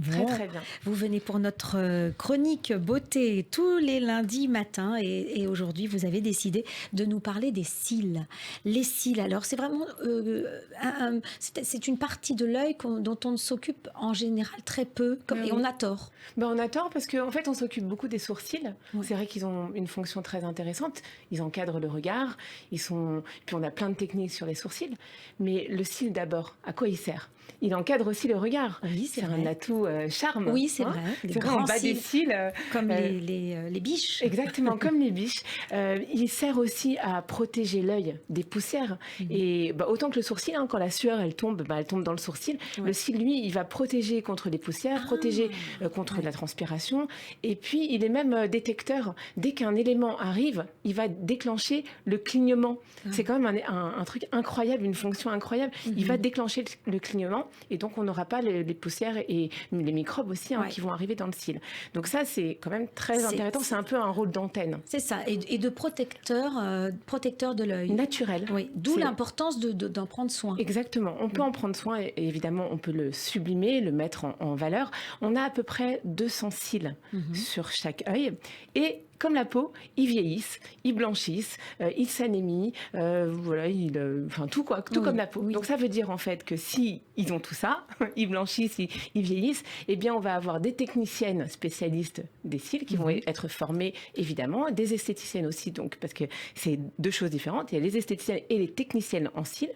Très, Bon, très bien. vous venez pour notre chronique beauté tous les lundis matins et aujourd'hui vous avez décidé de nous parler des cils. Les cils, alors c'est vraiment c'est une partie de l'œil dont on s'occupe en général très peu Ben et oui. on a tort. On a tort parce qu'en fait, on s'occupe beaucoup des sourcils. Ouais. C'est vrai qu'ils ont une fonction très intéressante. Ils encadrent le regard. Puis on a plein de techniques sur les sourcils. Mais le cil d'abord, à quoi il sert? Il encadre aussi le regard. Oui, c'est un vrai. atout charme. Oui, c'est hein. vrai. Les C'est vrai, en grands bas des cils, cils. comme euh, les biches. Exactement, comme les biches. Il sert aussi à protéger l'œil des poussières. Et autant que le sourcil, quand la sueur elle tombe dans le sourcil. Ouais. Le cil, lui, il va protéger contre les poussières, protéger contre la transpiration. Et puis, il est même détecteur. Dès qu'un élément arrive, il va déclencher le clignement. C'est quand même un truc incroyable, une fonction incroyable. Il va déclencher le clignement et donc on n'aura pas les poussières et les microbes aussi qui vont arriver dans le cil. Donc ça, c'est quand même très intéressant. C'est un peu un rôle d'antenne. C'est ça, et de protecteur de l'œil. Naturel. Oui, d'où l'importance d'en prendre soin. Exactement. On peut en prendre soin et évidemment, on peut le sublimer, le mettre en valeur. On a à peu près 200 cils sur chaque œil et comme la peau, ils vieillissent, ils blanchissent, ils s'anémient, tout comme la peau. Donc ça veut dire en fait que si ils ont tout ça, ils blanchissent, ils vieillissent, eh bien on va avoir des techniciennes spécialistes des cils qui vont être formées évidemment, des esthéticiennes aussi, donc parce que c'est deux choses différentes. Il y a les esthéticiennes et les techniciennes en cils.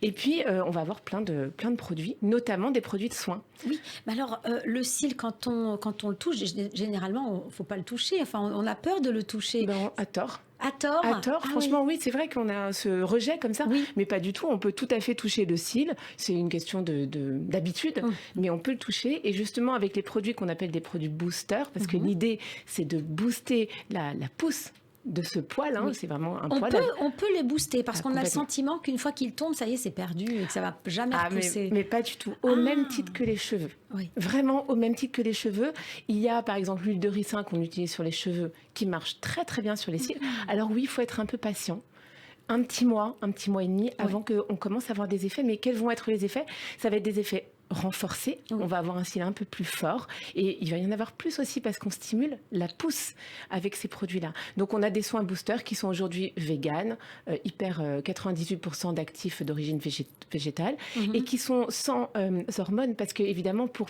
Et puis on va avoir plein de produits, notamment des produits de soins. Oui, mais alors le cil quand on le touche, généralement, faut pas le toucher. Enfin, on a peur de le toucher. À tort. À tort. À tort, franchement, oui, c'est vrai qu'on a ce rejet comme ça, mais pas du tout. On peut tout à fait toucher le cil. C'est une question d'habitude, mais on peut le toucher. Et justement, avec les produits qu'on appelle des produits boosters, parce que l'idée, c'est de booster la pousse de ce poil, c'est vraiment un poil. On peut les booster parce qu'on a le sentiment qu'une fois qu'il tombe, ça y est, c'est perdu et que ça va jamais repousser. Mais pas du tout. Au même titre que les cheveux. Oui. Vraiment au même titre que les cheveux. Il y a par exemple l'huile de ricin qu'on utilise sur les cheveux qui marche très très bien sur les cils. Alors oui, il faut être un peu patient. Un petit mois et demi avant qu'on commence à avoir des effets. Mais quels vont être les effets? Ça va être des effets renforcés. On va avoir un cil un peu plus fort et il va y en avoir plus aussi parce qu'on stimule la pousse avec ces produits-là. Donc on a des soins boosters qui sont aujourd'hui véganes, 98% d'actifs d'origine végétale et qui sont sans hormones parce que évidemment pour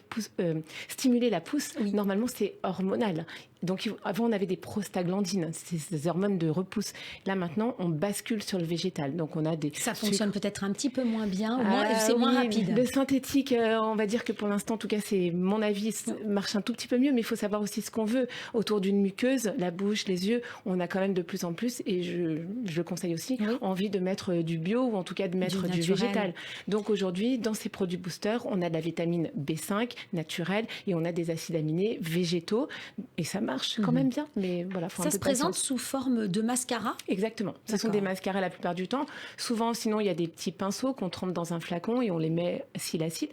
stimuler la pousse, normalement c'est hormonal. Donc avant on avait des prostaglandines, ces hormones de repousse. Là maintenant on bascule sur le végétal. Donc on a des ça fonctionne peut-être un petit peu moins bien, c'est moins rapide. Le synthétique, on va dire que pour l'instant, en tout cas c'est mon avis, marche un tout petit peu mieux, mais il faut savoir aussi ce qu'on veut autour d'une muqueuse, la bouche, les yeux. On a quand même de plus en plus, et je le conseille aussi, envie de mettre du bio ou en tout cas de mettre du végétal. Donc aujourd'hui, dans ces produits boosters, on a de la vitamine B5 naturelle et on a des acides aminés végétaux, et ça marche quand même bien, mais voilà. Ça se présente sous forme de mascara? Exactement. Ce sont des mascaras la plupart du temps. Souvent, sinon, il y a des petits pinceaux qu'on trempe dans un flacon et on les met cil à cil.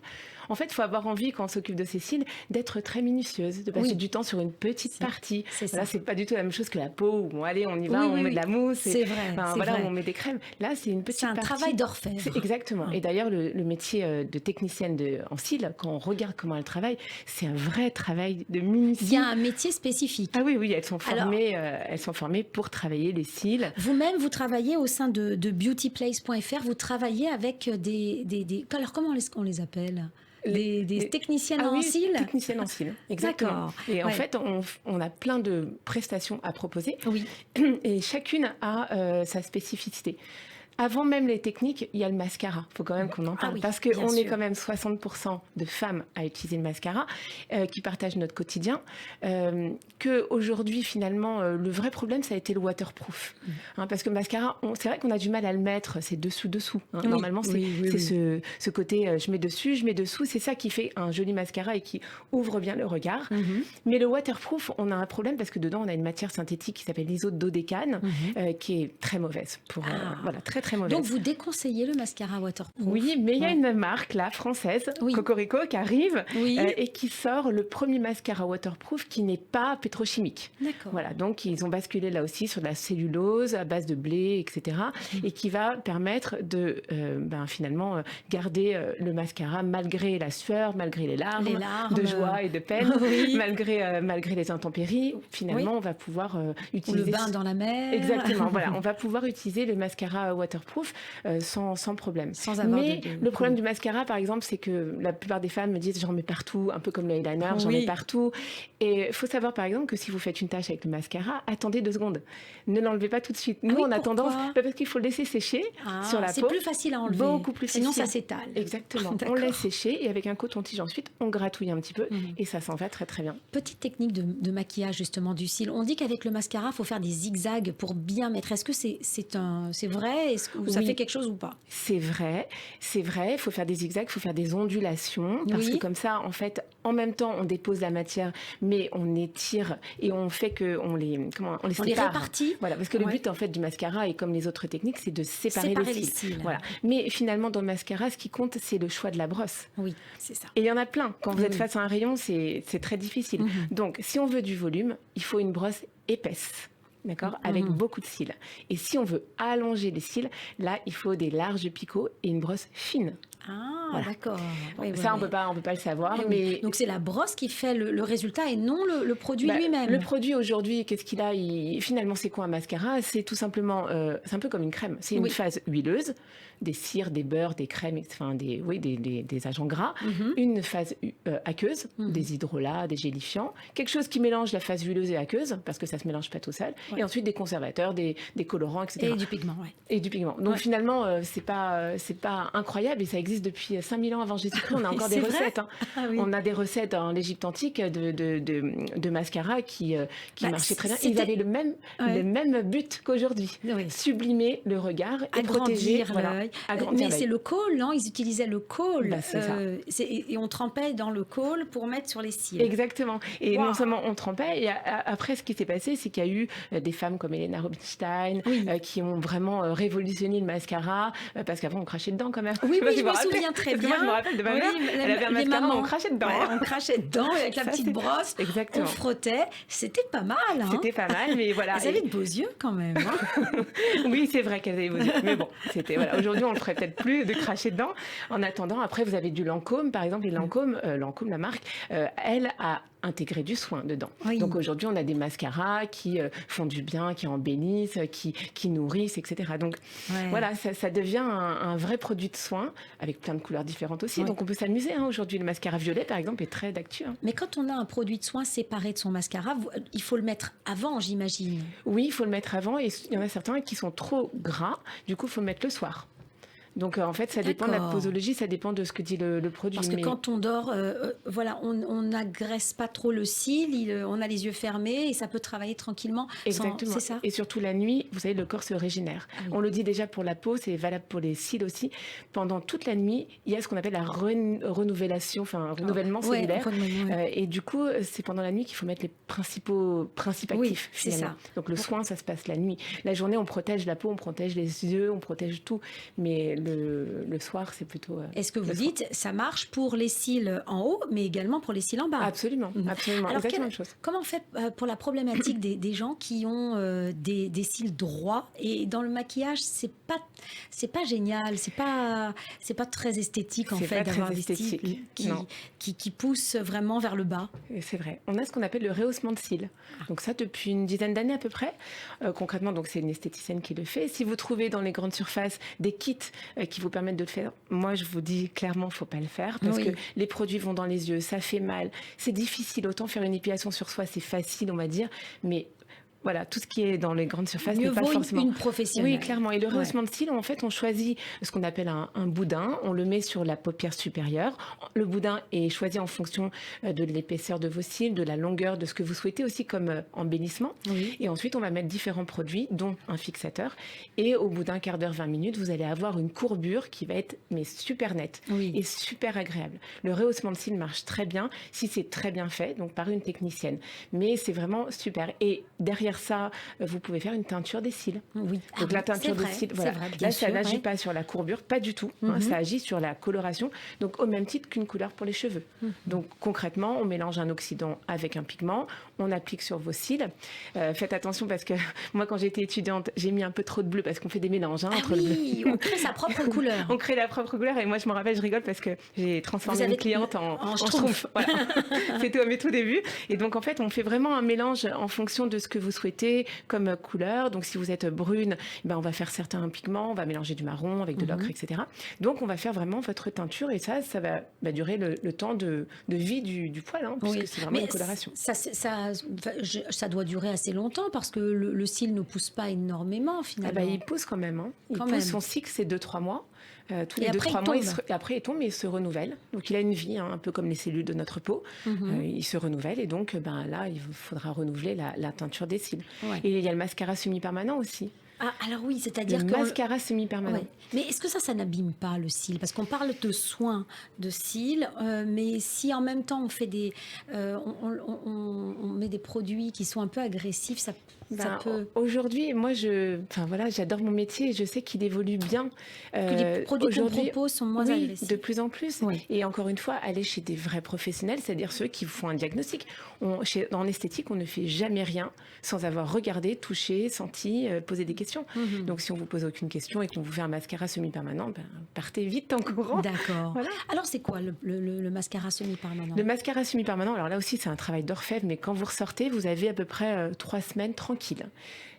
En fait, il faut avoir envie, quand on s'occupe de ces cils, d'être très minutieuse, de passer du temps sur une petite partie. Là, c'est pas du tout la même chose que la peau où allez, on y va, on met de la mousse. C'est vrai. Vrai. On met des crèmes. Là, c'est une petite partie. C'est un travail d'orfèvre. Exactement. Et d'ailleurs, le métier de technicienne en cils, quand on regarde comment elle travaille, c'est un vrai travail de minutie. Il y a un métier spécifique. Ah oui, elles sont formées pour travailler les cils. Vous-même, vous travaillez au sein de beautyplace.fr, vous travaillez avec alors comment on les appelle? Des techniciennes en cils? Techniciennes en cils, exactement. Et en fait, on a plein de prestations à proposer. Oui. Et chacune a sa spécificité. Avant même les techniques, il y a le mascara. Il faut quand même qu'on en parle. Parce qu'on est quand même 60% de femmes à utiliser le mascara, qui partagent notre quotidien. Qu'aujourd'hui, finalement, le vrai problème, ça a été le waterproof. Parce que le mascara, c'est vrai qu'on a du mal à le mettre. C'est dessous. Normalement, c'est ce côté je mets dessus, je mets dessous. C'est ça qui fait un joli mascara et qui ouvre bien le regard. Mais le waterproof, on a un problème parce que dedans, on a une matière synthétique qui s'appelle l'isododécane, qui est très mauvaise. Très très mauvaise. Donc, vous déconseillez le mascara waterproof? Oui, mais il y a une marque, là, française, Cocorico, qui arrive et qui sort le premier mascara waterproof qui n'est pas pétrochimique. D'accord. Voilà, donc ils ont basculé là aussi sur de la cellulose à base de blé, etc. Et qui va permettre de finalement garder le mascara malgré la sueur, malgré les larmes de joie et de peine, malgré les intempéries. Finalement, on va pouvoir utiliser... Ou le bain dans la mer. Exactement, voilà. On va pouvoir utiliser le mascara waterproof sans problème. Sans avoir le problème du mascara, par exemple, c'est que la plupart des femmes me disent j'en mets partout, un peu comme le eyeliner, j'en mets partout. Et il faut savoir, par exemple, que si vous faites une tâche avec le mascara, attendez 2 secondes. Ne l'enlevez pas tout de suite. Nous, on a tendance... Parce qu'il faut le laisser sécher sur la peau. C'est plus facile à enlever. Beaucoup plus facile. Sinon, ça s'étale. Exactement. On laisse sécher et avec un coton-tige ensuite, on gratouille un petit peu et ça s'en va très très bien. Petite technique de maquillage justement du cils. On dit qu'avec le mascara, il faut faire des zigzags pour bien mettre. Est-ce que c'est vrai? Est-ce que ça fait quelque chose ou pas? C'est vrai. Il faut faire des zigzags, il faut faire des ondulations parce que comme ça, en fait, en même temps, on dépose la matière, mais on étire et on fait que on les répartit. Voilà, parce que le but en fait du mascara et comme les autres techniques, c'est de séparer les cils. Voilà. Mais finalement, dans le mascara, ce qui compte, c'est le choix de la brosse. Oui, c'est ça. Et il y en a plein. Quand vous êtes face à un rayon, c'est très difficile. Donc, si on veut du volume, il faut une brosse épaisse. D'accord, avec beaucoup de cils. Et si on veut allonger les cils, là, il faut des larges picots et une brosse fine. Ah, d'accord. On peut pas le savoir. Mais... Donc, c'est la brosse qui fait le résultat et non le produit lui-même. Le produit, aujourd'hui, qu'est-ce qu'il a Finalement, c'est quoi un mascara? C'est tout simplement... c'est un peu comme une crème. C'est une phase huileuse, des cires, des beurres, des crèmes, enfin, des agents gras. Une phase aqueuse, des hydrolats, des gélifiants. Quelque chose qui mélange la phase huileuse et aqueuse, parce que ça ne se mélange pas tout seul. Et ensuite, des conservateurs, des colorants, etc. Et du pigment, Et du pigment. Donc, finalement, c'est pas incroyable et ça existe depuis 5000 ans avant Jésus-Christ. On a encore des recettes. On a des recettes en l'Égypte antique de mascara qui marchaient très bien. Ils avaient le même but qu'aujourd'hui. Sublimer le regard et protéger l'œil. Mais c'est le col, non? Ils utilisaient le col. C'est ça. Et on trempait dans le col pour mettre sur les cils. Exactement. Et non seulement on trempait, et après ce qui s'est passé, c'est qu'il y a eu des femmes comme Helena Rubinstein qui ont vraiment révolutionné le mascara, parce qu'avant on crachait dedans quand même. Oui, je me souviens très bien. Moi je me rappelle de ma mère, elle avait un mascara, mamans, on crachait dedans. On crachait dedans avec la petite brosse. Exactement. On frottait. C'était pas mal. C'était pas mal, mais voilà. Elles avaient de beaux yeux quand même. Oui, c'est vrai qu'elles avaient de beaux yeux. Mais bon, c'était aujourd'hui on le ferait peut-être plus de cracher dedans. En attendant, après vous avez du Lancôme, par exemple, et Lancôme, la marque, elle a intégrer du soin dedans. Donc aujourd'hui, on a des mascaras qui font du bien, qui embellissent, qui nourrissent, etc. Donc voilà, ça devient un vrai produit de soin avec plein de couleurs différentes aussi. Donc on peut s'amuser. Aujourd'hui, le mascara violet, par exemple, est très d'actu. Mais quand on a un produit de soin séparé de son mascara, il faut le mettre avant, j'imagine. Oui, il faut le mettre avant et il y en a certains qui sont trop gras. Du coup, il faut le mettre le soir. Donc en fait, ça dépend de la posologie, ça dépend de ce que dit le produit. Parce que quand on dort, on n'agresse pas trop le cil, on a les yeux fermés et ça peut travailler tranquillement. Exactement. C'est ça. Et surtout la nuit, vous savez, le corps se régénère. On le dit déjà pour la peau, c'est valable pour les cils aussi. Pendant toute la nuit, il y a ce qu'on appelle la renouvellement cellulaire. Et du coup, c'est pendant la nuit qu'il faut mettre les principes actifs. C'est ça. Donc le soin, ça se passe la nuit. La journée, on protège la peau, on protège les yeux, on protège tout. Mais le soir, c'est plutôt... Est-ce que vous dites, ça marche pour les cils en haut, mais également pour les cils en bas? Absolument, absolument. Alors, exactement la chose. Comment on fait pour la problématique des gens qui ont des cils droits et dans le maquillage, c'est pas génial, c'est pas très esthétique en fait d'avoir des cils qui poussent vraiment vers le bas. C'est vrai. On a ce qu'on appelle le rehaussement de cils. Donc ça, depuis une dizaine d'années à peu près. Concrètement, donc c'est une esthéticienne qui le fait. Si vous trouvez dans les grandes surfaces des kits qui vous permettent de le faire, moi je vous dis clairement, il ne faut pas le faire parce que les produits vont dans les yeux, ça fait mal, c'est difficile. Autant faire une épilation sur soi, c'est facile, on va dire, mais voilà, tout ce qui est dans les grandes surfaces n'est pas forcément... une professionnelle. Oui, clairement. Et le rehaussement de cils, en fait, on choisit ce qu'on appelle un boudin. On le met sur la paupière supérieure. Le boudin est choisi en fonction de l'épaisseur de vos cils, de la longueur, de ce que vous souhaitez aussi comme embellissement. Et ensuite, on va mettre différents produits, dont un fixateur. Et au bout d'un quart d'heure, 20 minutes, vous allez avoir une courbure qui va être super nette et super agréable. Le rehaussement de cils marche très bien si c'est très bien fait, donc par une technicienne. Mais c'est vraiment super. Et derrière derrière ça, vous pouvez faire une teinture des cils. Oui. Donc la teinture des cils, voilà. Vrai, Là, ça sûr, n'agit ouais. pas sur la courbure, pas du tout. Ça agit sur la coloration, donc au même titre qu'une couleur pour les cheveux. Donc concrètement, on mélange un oxydant avec un pigment, on applique sur vos cils. Faites attention parce que moi, quand j'étais étudiante, j'ai mis un peu trop de bleu parce qu'on fait des mélanges entre le bleu. Oui, on crée sa propre couleur. On crée la propre couleur et moi, je me rappelle, je rigole parce que j'ai transformé une cliente en schtroumpf. Voilà. C'était à mes tout débuts. Et donc, en fait, on fait vraiment un mélange en fonction de ce que vous souhaitez comme couleur. Donc, si vous êtes brune, ben, on va faire certains pigments, on va mélanger du marron avec de l'ocre, etc. Donc, on va faire vraiment votre teinture et ça va durer le temps de vie du poil, hein, puisque c'est vraiment une coloration. Ça doit durer assez longtemps parce que le cil ne pousse pas énormément finalement. Il pousse quand même. Hein. Il pousse, son cycle, c'est 2-3 mois. Tous les 2-3 mois, après il tombe et il se renouvelle. Donc il a une vie, hein, un peu comme les cellules de notre peau. Il se renouvelle et donc là, il faudra renouveler la teinture des cils. Ouais. Et il y a le mascara semi-permanent aussi. Ah, alors oui, c'est-à-dire que... Le mascara semi-permanent. Ouais. Mais est-ce que ça n'abîme pas le cil? Parce qu'on parle de soins de cils, mais si en même temps on fait on met des produits qui sont un peu agressifs, ça peut... Aujourd'hui, moi, j'adore mon métier et je sais qu'il évolue bien. Que les produits qu'on propose sont moins agressifs. De plus en plus. Oui. Et encore une fois, aller chez des vrais professionnels, c'est-à-dire ceux qui font un diagnostic. En esthétique, on ne fait jamais rien sans avoir regardé, touché, senti, posé des questions. Donc, si on vous pose aucune question et qu'on vous fait un mascara semi-permanent, partez vite en courant. D'accord. Voilà. Alors, c'est quoi le mascara semi-permanent? Le mascara semi-permanent, alors là aussi, c'est un travail d'orfèvre, mais quand vous ressortez, vous avez à peu près 3 semaines tranquilles.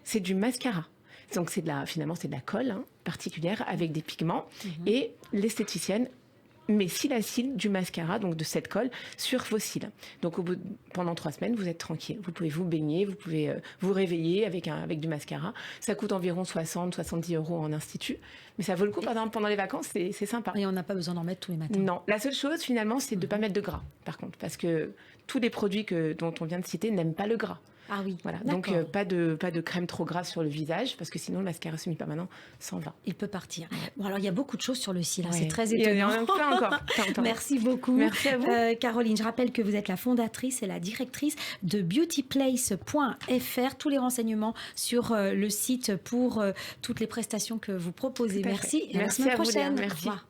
C'est du mascara. Donc, finalement, c'est de la colle particulière avec des pigments. Et l'esthéticienne met cils à cils du mascara, donc de cette colle, sur vos cils. Donc pendant 3 semaines, vous êtes tranquille. Vous pouvez vous baigner, vous pouvez vous réveiller avec du mascara. Ça coûte environ 60-70 € en institut. Mais ça vaut le coup, par exemple, pendant les vacances, c'est sympa. Et on n'a pas besoin d'en mettre tous les matins. Non. La seule chose, finalement, c'est de ne pas mettre de gras, par contre. Parce que tous les produits dont on vient de citer n'aiment pas le gras. Ah oui, voilà. Donc pas de crème trop grasse sur le visage parce que sinon le mascara semi-permanent s'en va. Il peut partir. Bon, alors il y a beaucoup de choses sur le cil, c'est très étonnant. Il y en a plein encore. Merci beaucoup. Merci à vous. Caroline, je rappelle que vous êtes la fondatrice et la directrice de beautyplace.fr. Tous les renseignements sur le site pour toutes les prestations que vous proposez. Merci et à la semaine prochaine. Merci. Au revoir.